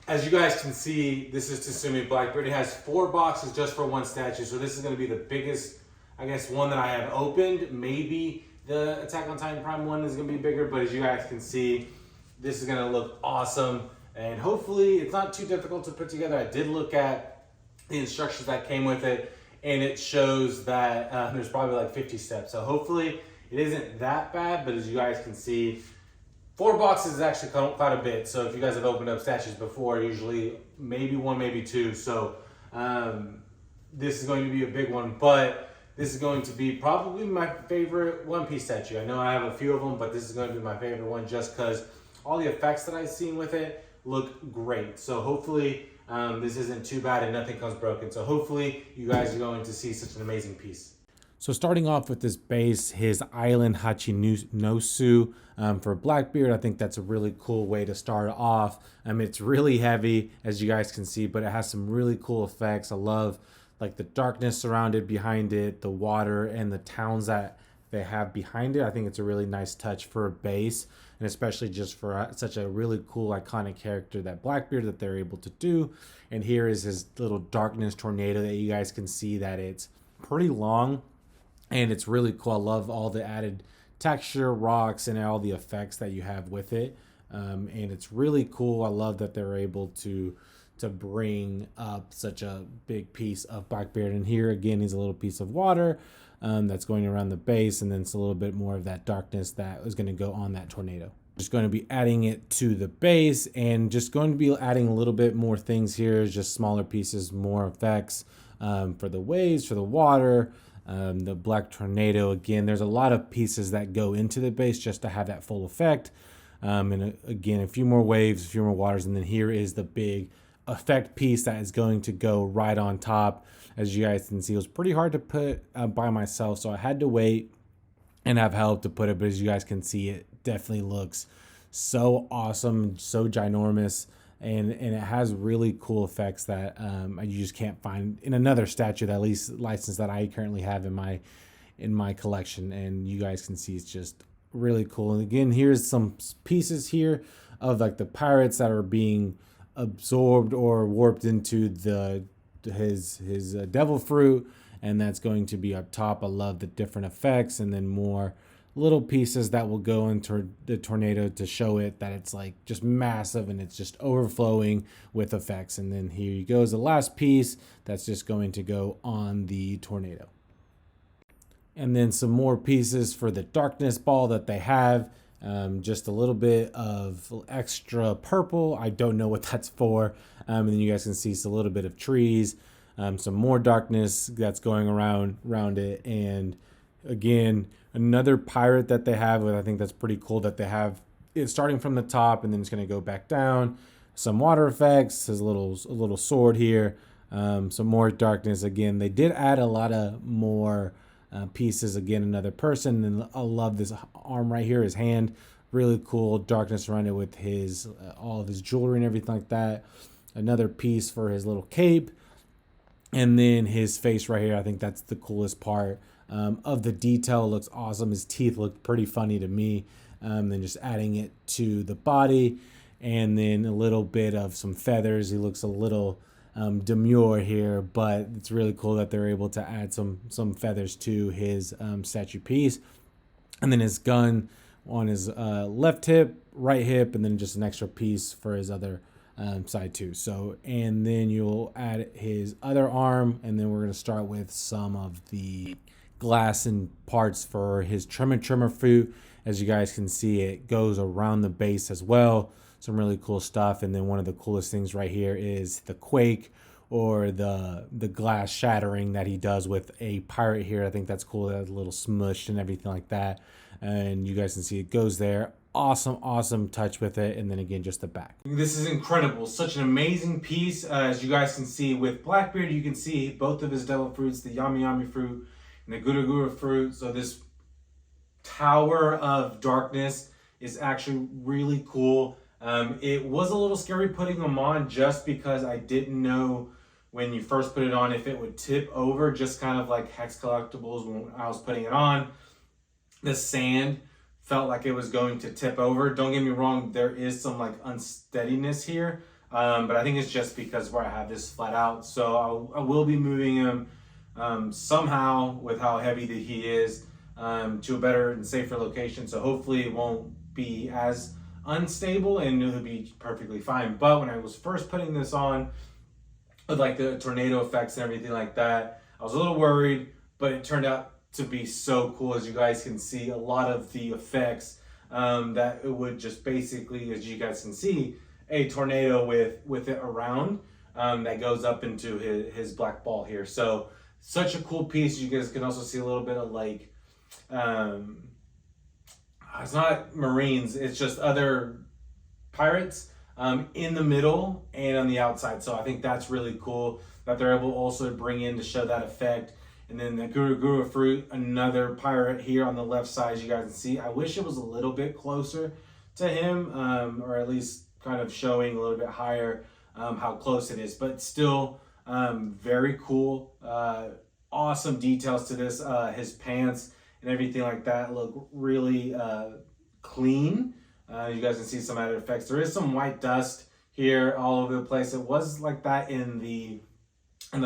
As you guys can see, this is Tsume Blackbeard. It has 4 boxes just for one statue, so this is going to be the biggest, I guess, one that I have opened. Maybe the Attack on Titan Prime one is going to be bigger, but as you guys can see, this is going to look awesome, and hopefully it's not too difficult to put together. I did look at the instructions that came with it, and it shows that there's probably like 50 steps, so hopefully it isn't that bad, but as you guys can see, 4 boxes is actually quite a bit. So if you guys have opened up statues before, usually maybe 1, maybe 2. So this is going to be a big one, but this is going to be probably my favorite One Piece statue. I know I have a few of them, but this is going to be my favorite one just because all the effects that I've seen with it look great. So hopefully this isn't too bad and nothing comes broken. So hopefully you guys are going to see such an amazing piece. So starting off with this base, his Island Hachinosu for Blackbeard, I think that's a really cool way to start off. It's really heavy, as you guys can see, but it has some really cool effects. I love like the darkness surrounded behind it, the water, and the towns that they have behind it. I think it's a really nice touch for a base, and especially just for such a really cool, iconic character that Blackbeard that they're able to do. And here is his little darkness tornado that you guys can see that it's pretty long. And it's really cool. I love all the added texture, rocks, and all the effects that you have with it. And it's really cool. I love that they're able to bring up such a big piece of Blackbeard. And here again is a little piece of water that's going around the base, and then it's a little bit more of that darkness that is going to go on that tornado. Just going to be adding it to the base, and just going to be adding a little bit more things here, just smaller pieces, more effects for the waves, for the water. The black tornado, again, there's a lot of pieces that go into the base just to have that full effect. And again, a few more waves, a few more waters, and then here is the big effect piece that is going to go right on top. As you guys can see, it was pretty hard to put by myself, so I had to wait and have help to put it, but as you guys can see, it definitely looks so awesome, so ginormous. And it has really cool effects that you just can't find in another statue, that at least license that I currently have in my collection. And you guys can see it's just really cool. And again, here's some pieces here of like the pirates that are being absorbed or warped into his devil fruit, and that's going to be up top. I love the different effects, and then more little pieces that will go into the tornado to show it that it's like just massive and it's just overflowing with effects. And then here goes the last piece that's just going to go on the tornado. And then some more pieces for the darkness ball that they have. Just a little bit of extra purple. I don't know what that's for. And then you guys can see a little bit of trees, some more darkness that's going around it. And again, another pirate that they have, I think that's pretty cool that they have it starting from the top and then it's going to go back down. Some water effects, there's a little sword here, some more darkness. Again, they did add a lot of more pieces. Again, another person, and I love this arm right here, his hand, really cool darkness around it with his all of his jewelry and everything like that. Another piece for his little cape, and then his face right here. I think that's the coolest part. Of the detail, looks awesome. His teeth look pretty funny to me. Then just adding it to the body, and then a little bit of some feathers. He looks a little demure here, but it's really cool that they're able to add some feathers to his statue piece. And then his gun on his left hip, right hip, and then just an extra piece for his other side too. So, and then you'll add his other arm, and then we're going to start with some of the glass and parts for his trimmer fruit. As you guys can see, it goes around the base as well. Some really cool stuff. And then one of the coolest things right here is the quake, or the glass shattering that he does with a pirate here. I think that's cool. That a little smush and everything like that. And you guys can see it goes there. Awesome touch with it. And then again, just the back. This is incredible. Such an amazing piece. As you guys can see with Blackbeard, you can see both of his devil fruits, the Yami fruit and the Gura fruit. So this tower of darkness is actually really cool. It was a little scary putting them on just because I didn't know when you first put it on if it would tip over, just kind of like Hex Collectibles when I was putting it on. The sand felt like it was going to tip over. Don't get me wrong, there is some like unsteadiness here. But I think it's just because where I have this flat out. So I will be moving him somehow with how heavy that he is to a better and safer location. So hopefully it won't be as unstable and it'll be perfectly fine. But when I was first putting this on with like the tornado effects and everything like that, I was a little worried, but it turned out to be so cool. As you guys can see, a lot of the effects that it would just basically, as you guys can see, a tornado with it around that goes up into his black ball here. So such a cool piece. You guys can also see a little bit of like it's not Marines, it's just other pirates in the middle and on the outside. So I think that's really cool that they're able also to bring in to show that effect. And then the Guru Fruit, another pirate here on the left side, as you guys can see. I wish it was a little bit closer to him, or at least kind of showing a little bit higher how close it is. But still very cool. Awesome details to this. His pants and everything like that look really clean. You guys can see some added effects. There is some white dust here all over the place. It was like that in the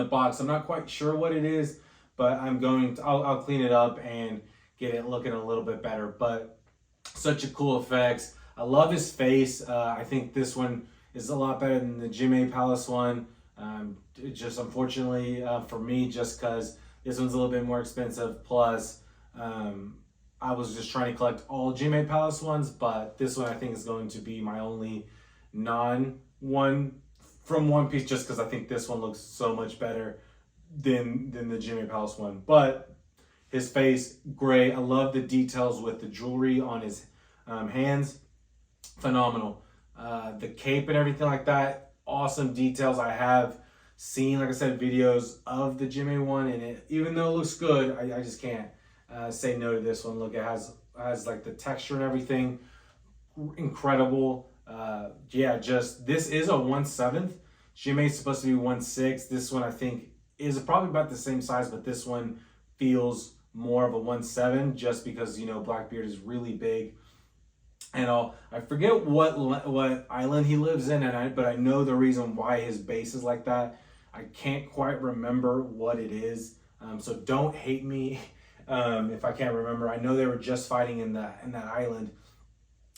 box. I'm not quite sure what it is, but I'll clean it up and get it looking a little bit better. But such a cool effects. I love his face. I think this one is a lot better than the Jime Palace one. Just unfortunately for me, just because this one's a little bit more expensive. Plus, I was just trying to collect all Jime Palace ones, but this one I think is going to be my only non-one from One Piece, just because I think this one looks so much better than the Jime Palace one. But his face, great. I love the details with the jewelry on his hands. Phenomenal. The cape and everything like that, awesome details. I have seen, like I said, videos of the Jime one, and even though it looks good, I just can't say no to this one. Look, it has like the texture and everything, incredible. Yeah, just this is a 1/7. Jime is supposed to be 1/6. This one I think is probably about the same size, but this one feels more of a 1/7 just because, you know, Blackbeard is really big. And I forget what island he lives in, but I know the reason why his base is like that. I can't quite remember what it is, so don't hate me if I can't remember. I know they were just fighting in that island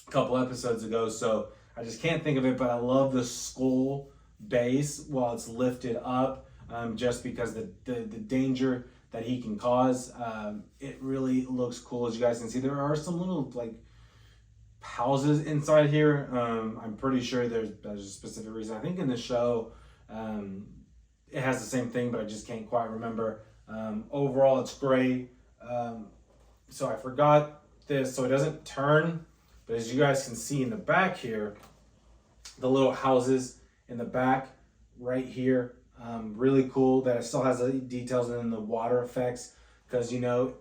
a couple episodes ago, so I just can't think of it. But I love the skull base while it's lifted up, just because the danger that he can cause. It really looks cool. As you guys can see, there are some little like houses inside here. I'm pretty sure there's a specific reason. I think in the show it has the same thing, but I just can't quite remember. Overall, it's great. So I forgot this, so it doesn't turn, but as you guys can see in the back here, the little houses in the back right here, really cool that it still has the details and the water effects, because you know,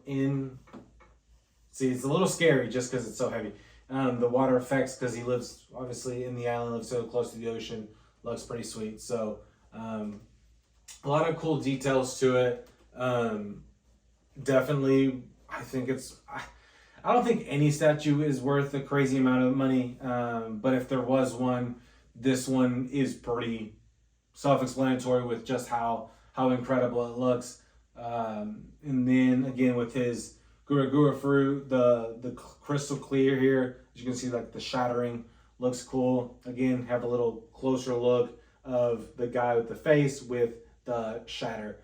see, it's a little scary just because it's so heavy. The water effects, because he lives obviously in the island, lives so close to the ocean, looks pretty sweet. So a lot of cool details to it. Definitely, I think I don't think any statue is worth a crazy amount of money, but if there was one, this one is pretty self-explanatory with just how incredible it looks. And then again with his Gura fruit, the crystal clear here, as you can see, like the shattering looks cool. Again, have a little closer look of the guy with the face with the shatter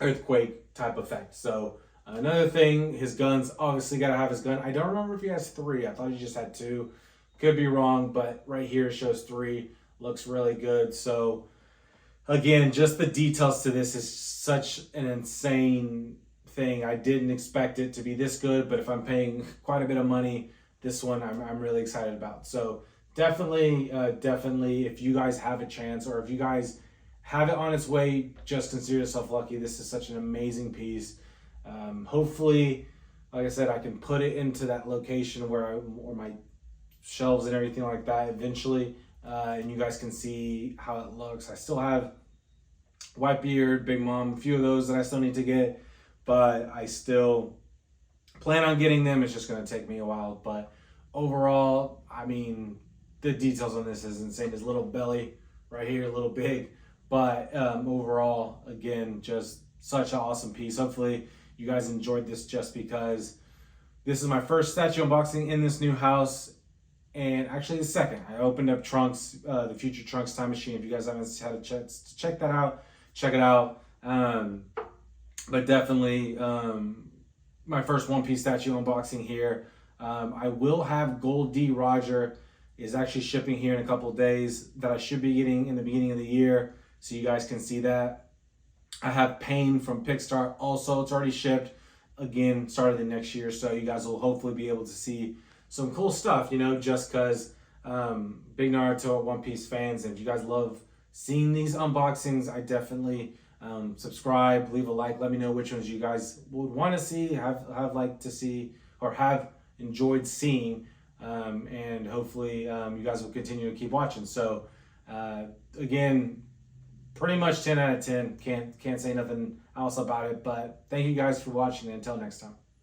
earthquake type effect. So another thing, his guns, obviously got to have his gun. I don't remember if he has 3. I thought he just had 2. Could be wrong, but right here it shows 3. Looks really good. So again, just the details to this is such an insane thing. I didn't expect it to be this good, but if I'm paying quite a bit of money, this one I'm really excited about. So definitely if you guys have a chance, or if you guys have it on its way, just consider yourself lucky. This is such an amazing piece. Hopefully, like I said, I can put it into that location where my shelves and everything like that eventually, and you guys can see how it looks. I still have Whitebeard, Big Mom, a few of those that I still need to get, but I still plan on getting them. It's just going to take me a while, but overall, I mean, the details on this is insane. His little belly right here, a little big, but overall, again, just such an awesome piece. Hopefully you guys enjoyed this, just because this is my first statue unboxing in this new house, and actually the second. I opened up Trunks, the Future Trunks Time Machine. If you guys haven't had a chance to check that out, check it out. But definitely my first One Piece statue unboxing here. I will have Gold D Roger is actually shipping here in a couple of days, that I should be getting in the beginning of the year, so you guys can see that. I have Pain from Pixar also. It's already shipped. Again, started the next year, so you guys will hopefully be able to see some cool stuff, you know, just because big Naruto, One Piece fans, and if you guys love seeing these unboxings, I definitely subscribe, leave a like, let me know which ones you guys would want to see, have liked to see, or have enjoyed seeing, and hopefully you guys will continue to keep watching. So again, pretty much 10 out of 10. Can't say nothing else about it, but thank you guys for watching, and until next time.